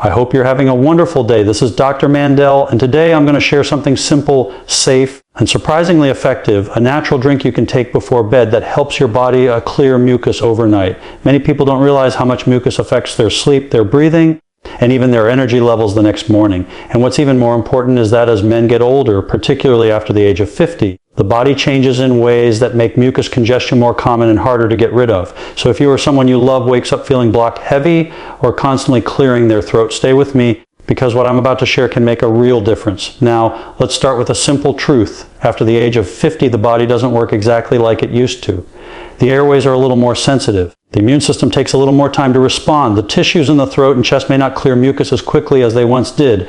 I hope you're having a wonderful day. This is Dr. Mandell, and today I'm going to share something simple, safe, and surprisingly effective, a natural drink you can take before bed that helps your body clear mucus overnight. Many people don't realize how much mucus affects their sleep, their breathing, and even their energy levels the next morning. And what's even more important is that as men get older, particularly after the age of 50, the body changes in ways that make mucus congestion more common and harder to get rid of. So if you or someone you love wakes up feeling blocked heavy or constantly clearing their throat, stay with me because what I'm about to share can make a real difference. Now, let's start with a simple truth. After the age of 50, the body doesn't work exactly like it used to. The airways are a little more sensitive. The immune system takes a little more time to respond. The tissues in the throat and chest may not clear mucus as quickly as they once did.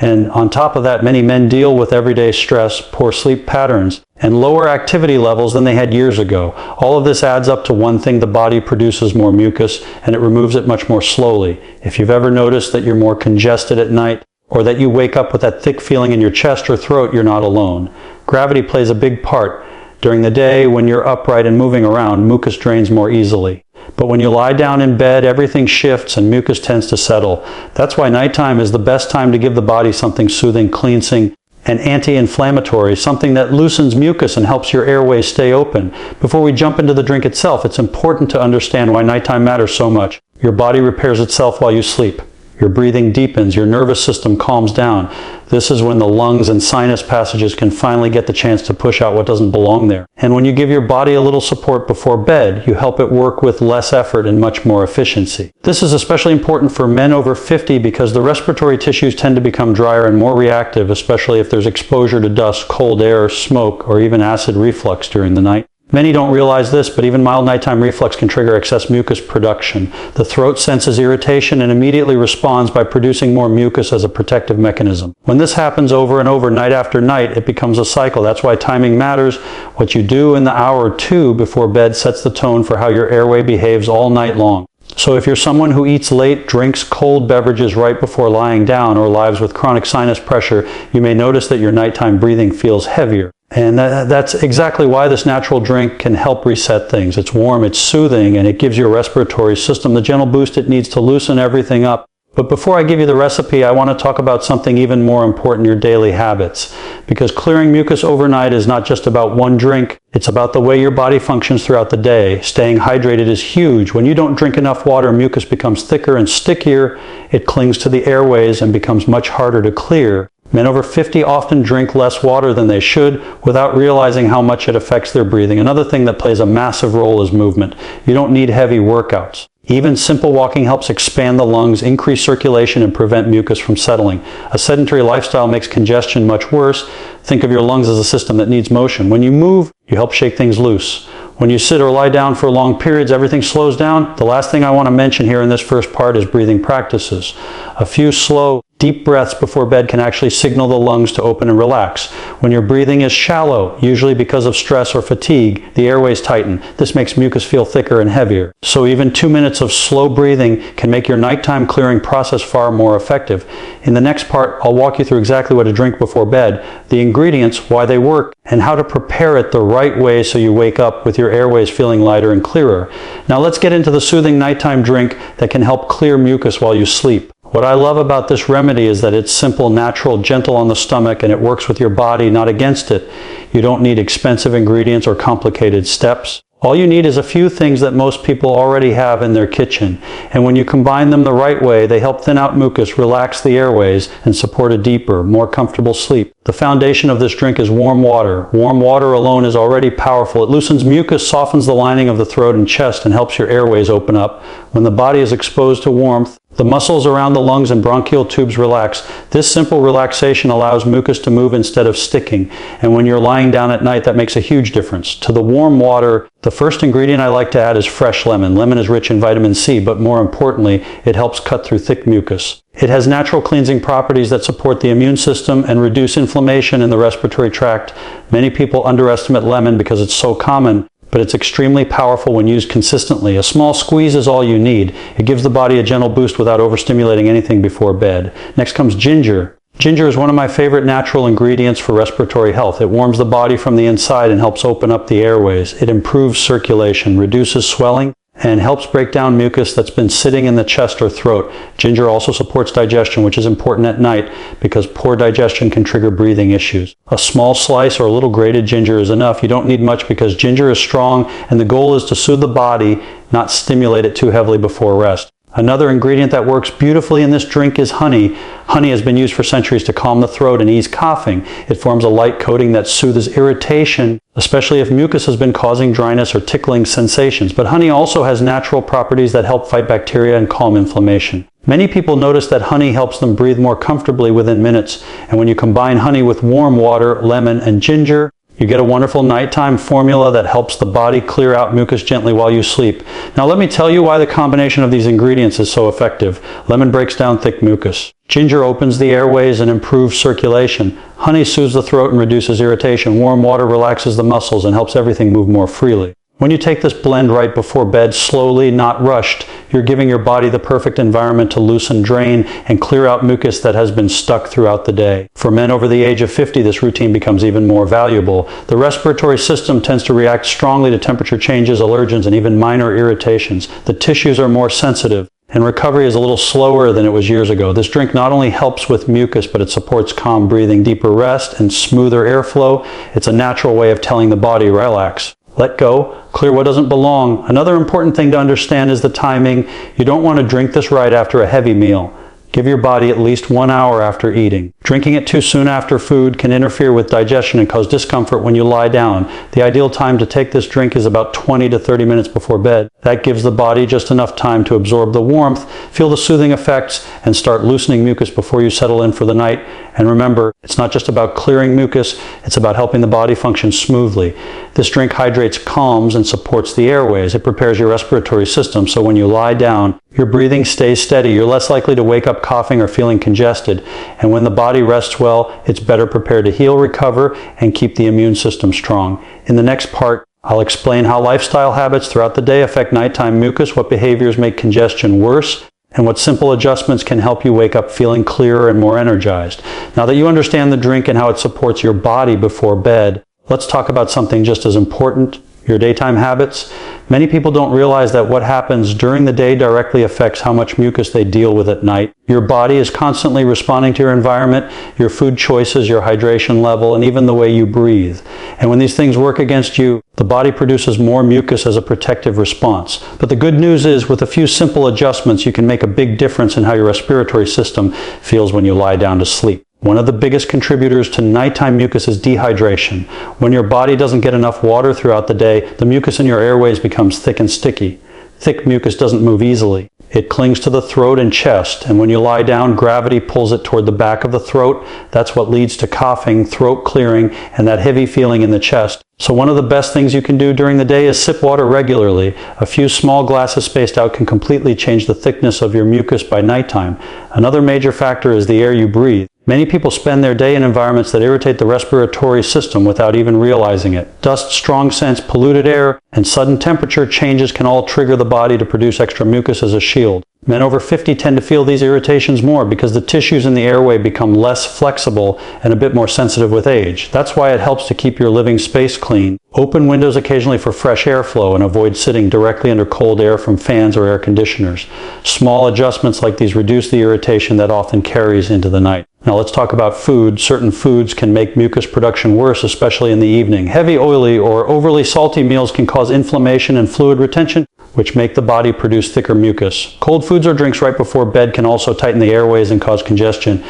And on top of that, many men deal with everyday stress, poor sleep patterns, and lower activity levels than they had years ago. All of this adds up to one thing: the body produces more mucus, and it removes it much more slowly. If you've ever noticed that you're more congested at night, or that you wake up with that thick feeling in your chest or throat, you're not alone. Gravity plays a big part. During the day, when you're upright and moving around, mucus drains more easily. But when you lie down in bed, everything shifts and mucus tends to settle. That's why nighttime is the best time to give the body something soothing, cleansing, and anti-inflammatory, something that loosens mucus and helps your airways stay open. Before we jump into the drink itself, it's important to understand why nighttime matters so much. Your body repairs itself while you sleep. Your breathing deepens, your nervous system calms down. This is when the lungs and sinus passages can finally get the chance to push out what doesn't belong there. And when you give your body a little support before bed, you help it work with less effort and much more efficiency. This is especially important for men over 50 because the respiratory tissues tend to become drier and more reactive, especially if there's exposure to dust, cold air, smoke, or even acid reflux during the night. Many don't realize this, but even mild nighttime reflux can trigger excess mucus production. The throat senses irritation and immediately responds by producing more mucus as a protective mechanism. When this happens over and over, night after night, it becomes a cycle. That's why timing matters. What you do in the hour or two before bed sets the tone for how your airway behaves all night long. So if you're someone who eats late, drinks cold beverages right before lying down, or lives with chronic sinus pressure, you may notice that your nighttime breathing feels heavier. And that's exactly why this natural drink can help reset things. It's warm, it's soothing, and it gives your respiratory system the gentle boost it needs to loosen everything up. But before I give you the recipe, I want to talk about something even more important: your daily habits. Because clearing mucus overnight is not just about one drink, it's about the way your body functions throughout the day. Staying hydrated is huge. When you don't drink enough water, mucus becomes thicker and stickier. It clings to the airways and becomes much harder to clear. Men over 50 often drink less water than they should without realizing how much it affects their breathing. Another thing that plays a massive role is movement. You don't need heavy workouts. Even simple walking helps expand the lungs, increase circulation, and prevent mucus from settling. A sedentary lifestyle makes congestion much worse. Think of your lungs as a system that needs motion. When you move, you help shake things loose. When you sit or lie down for long periods, everything slows down. The last thing I want to mention here in this first part is breathing practices. A few slow, deep breaths before bed can actually signal the lungs to open and relax. When your breathing is shallow, usually because of stress or fatigue, the airways tighten. This makes mucus feel thicker and heavier. So even 2 minutes of slow breathing can make your nighttime clearing process far more effective. In the next part, I'll walk you through exactly what to drink before bed, the ingredients, why they work, and how to prepare it the right way so you wake up with your airways feeling lighter and clearer. Now let's get into the soothing nighttime drink that can help clear mucus while you sleep. What I love about this remedy is that it's simple, natural, gentle on the stomach, and it works with your body, not against it. You don't need expensive ingredients or complicated steps. All you need is a few things that most people already have in their kitchen. And when you combine them the right way, they help thin out mucus, relax the airways, and support a deeper, more comfortable sleep. The foundation of this drink is warm water. Warm water alone is already powerful. It loosens mucus, softens the lining of the throat and chest, and helps your airways open up. When the body is exposed to warmth, the muscles around the lungs and bronchial tubes relax. This simple relaxation allows mucus to move instead of sticking. And when you're lying down at night, that makes a huge difference. To the warm water, the first ingredient I like to add is fresh lemon. Lemon is rich in vitamin C, but more importantly, it helps cut through thick mucus. It has natural cleansing properties that support the immune system and reduce inflammation in the respiratory tract. Many people underestimate lemon because it's so common, but it's extremely powerful when used consistently. A small squeeze is all you need. It gives the body a gentle boost without overstimulating anything before bed. Next comes ginger. Ginger is one of my favorite natural ingredients for respiratory health. It warms the body from the inside and helps open up the airways. It improves circulation, reduces swelling, and helps break down mucus that's been sitting in the chest or throat. Ginger also supports digestion, which is important at night because poor digestion can trigger breathing issues. A small slice or a little grated ginger is enough. You don't need much because ginger is strong, and the goal is to soothe the body, not stimulate it too heavily before rest. Another ingredient that works beautifully in this drink is honey. Honey has been used for centuries to calm the throat and ease coughing. It forms a light coating that soothes irritation, especially if mucus has been causing dryness or tickling sensations. But honey also has natural properties that help fight bacteria and calm inflammation. Many people notice that honey helps them breathe more comfortably within minutes. And when you combine honey with warm water, lemon, and ginger, you get a wonderful nighttime formula that helps the body clear out mucus gently while you sleep. Now let me tell you why the combination of these ingredients is so effective. Lemon breaks down thick mucus. Ginger opens the airways and improves circulation. Honey soothes the throat and reduces irritation. Warm water relaxes the muscles and helps everything move more freely. When you take this blend right before bed, slowly, not rushed, you're giving your body the perfect environment to loosen, drain, and clear out mucus that has been stuck throughout the day. For men over the age of 50, this routine becomes even more valuable. The respiratory system tends to react strongly to temperature changes, allergens, and even minor irritations. The tissues are more sensitive, and recovery is a little slower than it was years ago. This drink not only helps with mucus, but it supports calm breathing, deeper rest, and smoother airflow. It's a natural way of telling the body, relax. Let go, clear what doesn't belong. Another important thing to understand is the timing. You don't want to drink this right after a heavy meal. Give your body at least 1 hour after eating. Drinking it too soon after food can interfere with digestion and cause discomfort when you lie down. The ideal time to take this drink is about 20 to 30 minutes before bed. That gives the body just enough time to absorb the warmth, feel the soothing effects, and start loosening mucus before you settle in for the night. And remember, it's not just about clearing mucus, it's about helping the body function smoothly. This drink hydrates, calms, and supports the airways. It prepares your respiratory system so when you lie down, your breathing stays steady. You're less likely to wake up coughing or feeling congested. And when the body rests well, it's better prepared to heal, recover, and keep the immune system strong. In the next part, I'll explain how lifestyle habits throughout the day affect nighttime mucus, what behaviors make congestion worse, and what simple adjustments can help you wake up feeling clearer and more energized. Now that you understand the drink and how it supports your body before bed, let's talk about something just as important, your daytime habits. Many people don't realize that what happens during the day directly affects how much mucus they deal with at night. Your body is constantly responding to your environment, your food choices, your hydration level, and even the way you breathe. And when these things work against you, the body produces more mucus as a protective response. But the good news is, with a few simple adjustments, you can make a big difference in how your respiratory system feels when you lie down to sleep. One of the biggest contributors to nighttime mucus is dehydration. When your body doesn't get enough water throughout the day, the mucus in your airways becomes thick and sticky. Thick mucus doesn't move easily. It clings to the throat and chest, and when you lie down, gravity pulls it toward the back of the throat. That's what leads to coughing, throat clearing, and that heavy feeling in the chest. So one of the best things you can do during the day is sip water regularly. A few small glasses spaced out can completely change the thickness of your mucus by nighttime. Another major factor is the air you breathe. Many people spend their day in environments that irritate the respiratory system without even realizing it. Dust, strong scents, polluted air, and sudden temperature changes can all trigger the body to produce extra mucus as a shield. Men over 50 tend to feel these irritations more because the tissues in the airway become less flexible and a bit more sensitive with age. That's why it helps to keep your living space clean. Open windows occasionally for fresh airflow and avoid sitting directly under cold air from fans or air conditioners. Small adjustments like these reduce the irritation that often carries into the night. Now let's talk about food. Certain foods can make mucus production worse, especially in the evening. Heavy, oily, or overly salty meals can cause inflammation and fluid retention, which make the body produce thicker mucus. Cold foods or drinks right before bed can also tighten the airways and cause congestion.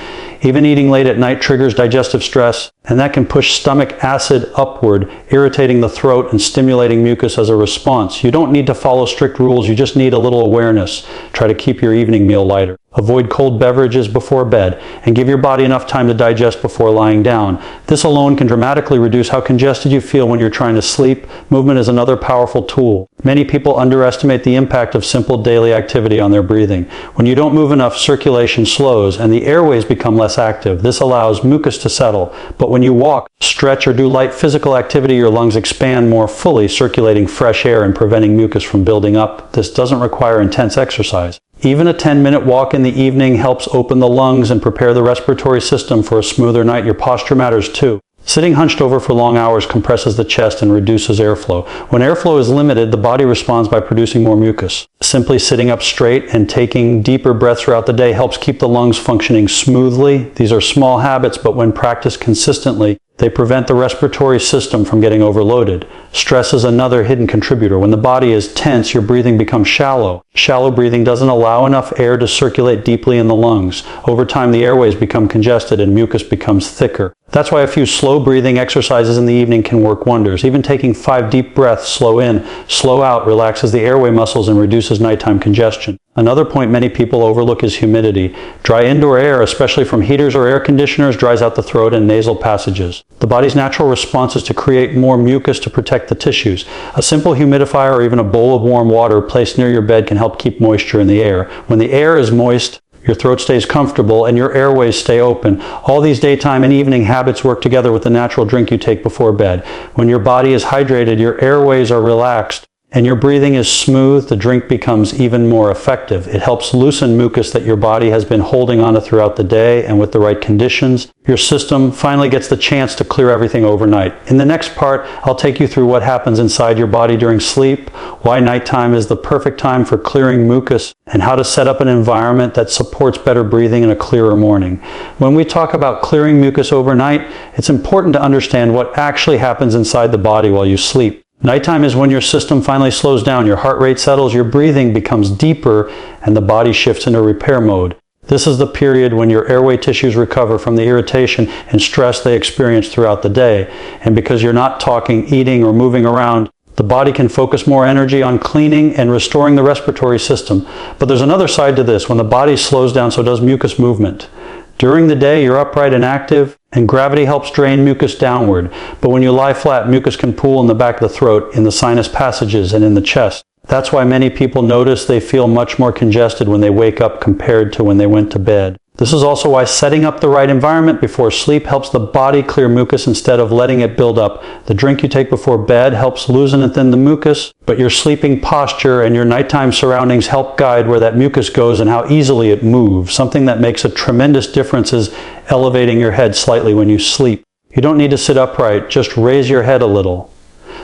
Even eating late at night triggers digestive stress, and that can push stomach acid upward, irritating the throat and stimulating mucus as a response. You don't need to follow strict rules, you just need a little awareness. Try to keep your evening meal lighter. Avoid cold beverages before bed, and give your body enough time to digest before lying down. This alone can dramatically reduce how congested you feel when you're trying to sleep. Movement is another powerful tool. Many people underestimate the impact of simple daily activity on their breathing. When you don't move enough, circulation slows, and the airways become less active. This allows mucus to settle. But when you walk, stretch, or do light physical activity, your lungs expand more fully, circulating fresh air and preventing mucus from building up. This doesn't require intense exercise. Even a 10-minute walk in the evening helps open the lungs and prepare the respiratory system for a smoother night. Your posture matters too. Sitting hunched over for long hours compresses the chest and reduces airflow. When airflow is limited, the body responds by producing more mucus. Simply sitting up straight and taking deeper breaths throughout the day helps keep the lungs functioning smoothly. These are small habits, but when practiced consistently, they prevent the respiratory system from getting overloaded. Stress is another hidden contributor. When the body is tense, your breathing becomes shallow. Shallow breathing doesn't allow enough air to circulate deeply in the lungs. Over time, the airways become congested and mucus becomes thicker. That's why a few slow breathing exercises in the evening can work wonders. Even taking 5 deep breaths, slow in, slow out, relaxes the airway muscles and reduces nighttime congestion. Another point many people overlook is humidity. Dry indoor air, especially from heaters or air conditioners, dries out the throat and nasal passages. The body's natural response is to create more mucus to protect the tissues. A simple humidifier or even a bowl of warm water placed near your bed can help keep moisture in the air. When the air is moist, your throat stays comfortable and your airways stay open. All these daytime and evening habits work together with the natural drink you take before bed. When your body is hydrated, your airways are relaxed, and your breathing is smooth, the drink becomes even more effective. It helps loosen mucus that your body has been holding onto throughout the day, and with the right conditions, your system finally gets the chance to clear everything overnight. In the next part, I'll take you through what happens inside your body during sleep, why nighttime is the perfect time for clearing mucus, and how to set up an environment that supports better breathing and a clearer morning. When we talk about clearing mucus overnight, it's important to understand what actually happens inside the body while you sleep. Nighttime is when your system finally slows down, your heart rate settles, your breathing becomes deeper, and the body shifts into repair mode. This is the period when your airway tissues recover from the irritation and stress they experience throughout the day. And because you're not talking, eating, or moving around, the body can focus more energy on cleaning and restoring the respiratory system. But there's another side to this. When the body slows down, so does mucus movement. During the day, you're upright and active, and gravity helps drain mucus downward. But when you lie flat, mucus can pool in the back of the throat, in the sinus passages, and in the chest. That's why many people notice they feel much more congested when they wake up compared to when they went to bed. This is also why setting up the right environment before sleep helps the body clear mucus instead of letting it build up. The drink you take before bed helps loosen and thin the mucus, but your sleeping posture and your nighttime surroundings help guide where that mucus goes and how easily it moves. Something that makes a tremendous difference is elevating your head slightly when you sleep. You don't need to sit upright, just raise your head a little.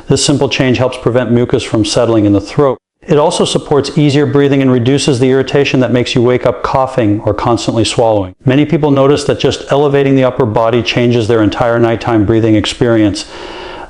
This simple change helps prevent mucus from settling in the throat. It also supports easier breathing and reduces the irritation that makes you wake up coughing or constantly swallowing. Many people notice that just elevating the upper body changes their entire nighttime breathing experience.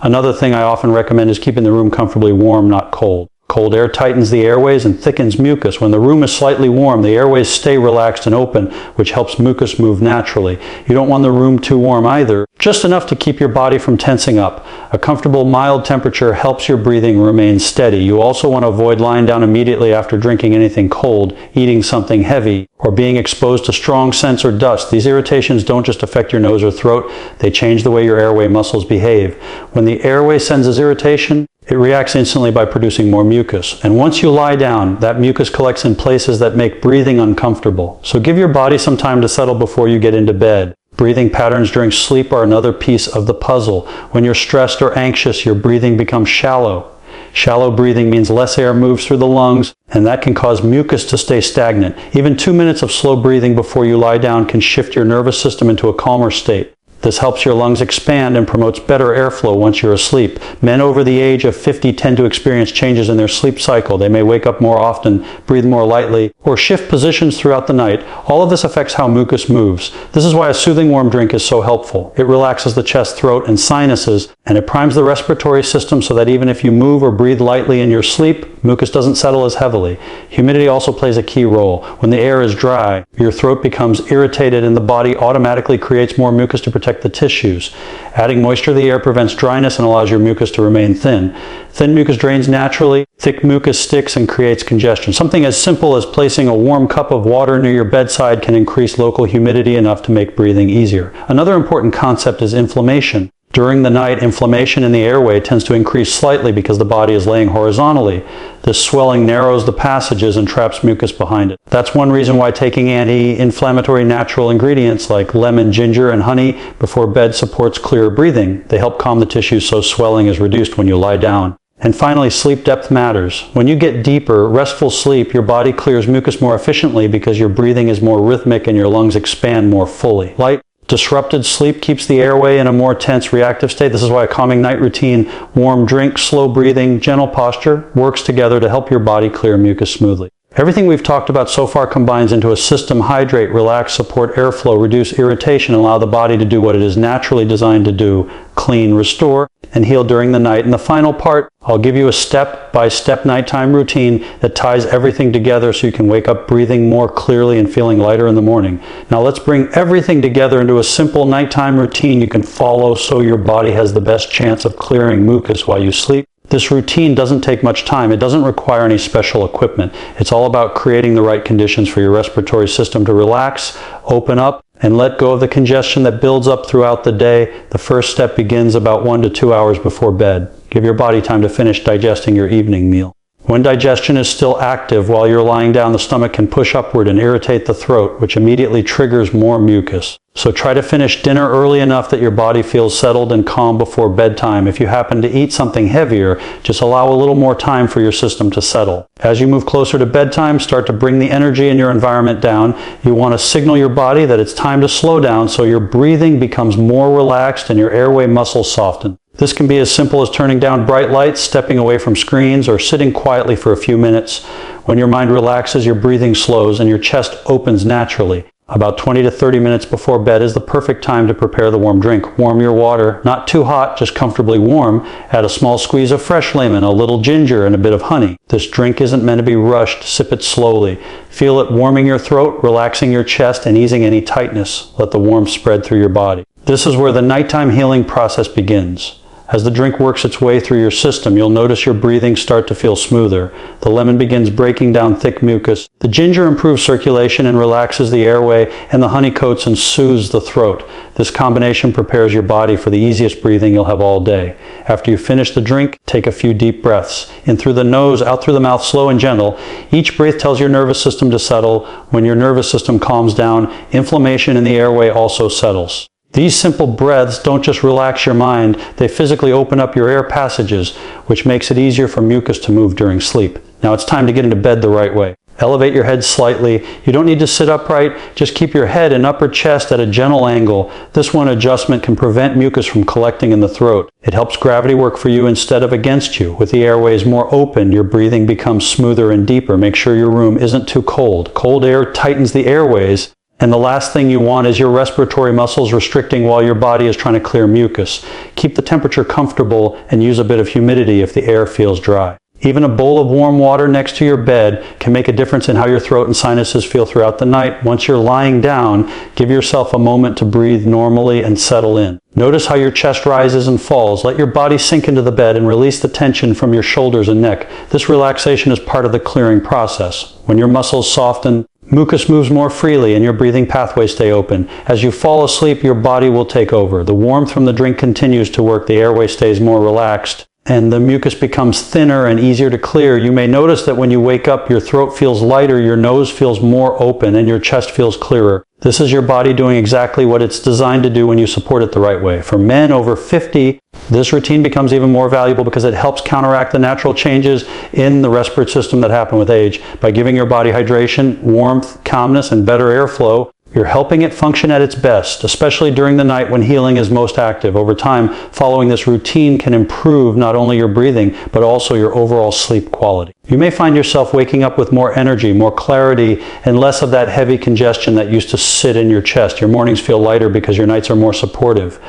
Another thing I often recommend is keeping the room comfortably warm, not cold. Cold air tightens the airways and thickens mucus. When the room is slightly warm, the airways stay relaxed and open, which helps mucus move naturally. You don't want the room too warm either, just enough to keep your body from tensing up. A comfortable, mild temperature helps your breathing remain steady. You also want to avoid lying down immediately after drinking anything cold, eating something heavy, or being exposed to strong scents or dust. These irritations don't just affect your nose or throat, they change the way your airway muscles behave. When the airway senses irritation, it reacts instantly by producing more mucus. And once you lie down, that mucus collects in places that make breathing uncomfortable. So give your body some time to settle before you get into bed. Breathing patterns during sleep are another piece of the puzzle. When you're stressed or anxious, your breathing becomes shallow. Shallow breathing means less air moves through the lungs, and that can cause mucus to stay stagnant. Even 2 minutes of slow breathing before you lie down can shift your nervous system into a calmer state. This helps your lungs expand and promotes better airflow once you're asleep. Men over the age of 50 tend to experience changes in their sleep cycle. They may wake up more often, breathe more lightly, or shift positions throughout the night. All of this affects how mucus moves. This is why a soothing warm drink is so helpful. It relaxes the chest, throat, and sinuses, and it primes the respiratory system so that even if you move or breathe lightly in your sleep, mucus doesn't settle as heavily. Humidity also plays a key role. When the air is dry, your throat becomes irritated and the body automatically creates more mucus to protect the tissues. Adding moisture to the air prevents dryness and allows your mucus to remain thin. Thin mucus drains naturally, thick mucus sticks and creates congestion. Something as simple as placing a warm cup of water near your bedside can increase local humidity enough to make breathing easier. Another important concept is inflammation. During the night, inflammation in the airway tends to increase slightly because the body is laying horizontally. This swelling narrows the passages and traps mucus behind it. That's one reason why taking anti-inflammatory natural ingredients like lemon, ginger, and honey before bed supports clearer breathing. They help calm the tissues so swelling is reduced when you lie down. And finally, sleep depth matters. When you get deeper, restful sleep, your body clears mucus more efficiently because your breathing is more rhythmic and your lungs expand more fully. Light Disrupted sleep keeps the airway in a more tense, reactive state. This is why a calming night routine, warm drink, slow breathing, gentle posture works together to help your body clear mucus smoothly. Everything we've talked about so far combines into a system: hydrate, relax, support airflow, reduce irritation, and allow the body to do what it is naturally designed to do: clean, restore, and heal during the night. And the final part, I'll give you a step-by-step nighttime routine that ties everything together so you can wake up breathing more clearly and feeling lighter in the morning. Now let's bring everything together into a simple nighttime routine you can follow so your body has the best chance of clearing mucus while you sleep. This routine doesn't take much time. It doesn't require any special equipment. It's all about creating the right conditions for your respiratory system to relax, open up, and let go of the congestion that builds up throughout the day. The first step begins about 1 to 2 hours before bed. Give your body time to finish digesting your evening meal. When digestion is still active while you're lying down, the stomach can push upward and irritate the throat, which immediately triggers more mucus. So try to finish dinner early enough that your body feels settled and calm before bedtime. If you happen to eat something heavier, just allow a little more time for your system to settle. As you move closer to bedtime, start to bring the energy in your environment down. You want to signal your body that it's time to slow down so your breathing becomes more relaxed and your airway muscles soften. This can be as simple as turning down bright lights, stepping away from screens, or sitting quietly for a few minutes. When your mind relaxes, your breathing slows and your chest opens naturally. About 20 to 30 minutes before bed is the perfect time to prepare the warm drink. Warm your water, not too hot, just comfortably warm. Add a small squeeze of fresh lemon, a little ginger, and a bit of honey. This drink isn't meant to be rushed. Sip it slowly. Feel it warming your throat, relaxing your chest, and easing any tightness. Let the warmth spread through your body. This is where the nighttime healing process begins. As the drink works its way through your system, you'll notice your breathing start to feel smoother. The lemon begins breaking down thick mucus. The ginger improves circulation and relaxes the airway, and the honey coats and soothes the throat. This combination prepares your body for the easiest breathing you'll have all day. After you finish the drink, take a few deep breaths. In through the nose, out through the mouth, slow and gentle. Each breath tells your nervous system to settle. When your nervous system calms down, inflammation in the airway also settles. These simple breaths don't just relax your mind, they physically open up your air passages, which makes it easier for mucus to move during sleep. Now it's time to get into bed the right way. Elevate your head slightly. You don't need to sit upright, just keep your head and upper chest at a gentle angle. This one adjustment can prevent mucus from collecting in the throat. It helps gravity work for you instead of against you. With the airways more open, your breathing becomes smoother and deeper. Make sure your room isn't too cold. Cold air tightens the airways. And the last thing you want is your respiratory muscles restricting while your body is trying to clear mucus. Keep the temperature comfortable and use a bit of humidity if the air feels dry. Even a bowl of warm water next to your bed can make a difference in how your throat and sinuses feel throughout the night. Once you're lying down, give yourself a moment to breathe normally and settle in. Notice how your chest rises and falls. Let your body sink into the bed and release the tension from your shoulders and neck. This relaxation is part of the clearing process. When your muscles soften, mucus moves more freely and your breathing pathways stay open. As you fall asleep, your body will take over. The warmth from the drink continues to work. The airway stays more relaxed, and the mucus becomes thinner and easier to clear. You may notice that when you wake up, your throat feels lighter, your nose feels more open, and your chest feels clearer. This is your body doing exactly what it's designed to do when you support it the right way. For men over 50, this routine becomes even more valuable because it helps counteract the natural changes in the respiratory system that happen with age. By giving your body hydration, warmth, calmness, and better airflow, you're helping it function at its best, especially during the night when healing is most active. Over time, following this routine can improve not only your breathing, but also your overall sleep quality. You may find yourself waking up with more energy, more clarity, and less of that heavy congestion that used to sit in your chest. Your mornings feel lighter because your nights are more supportive.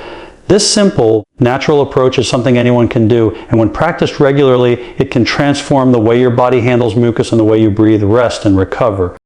This simple, natural approach is something anyone can do, and when practiced regularly, it can transform the way your body handles mucus and the way you breathe, rest, and recover.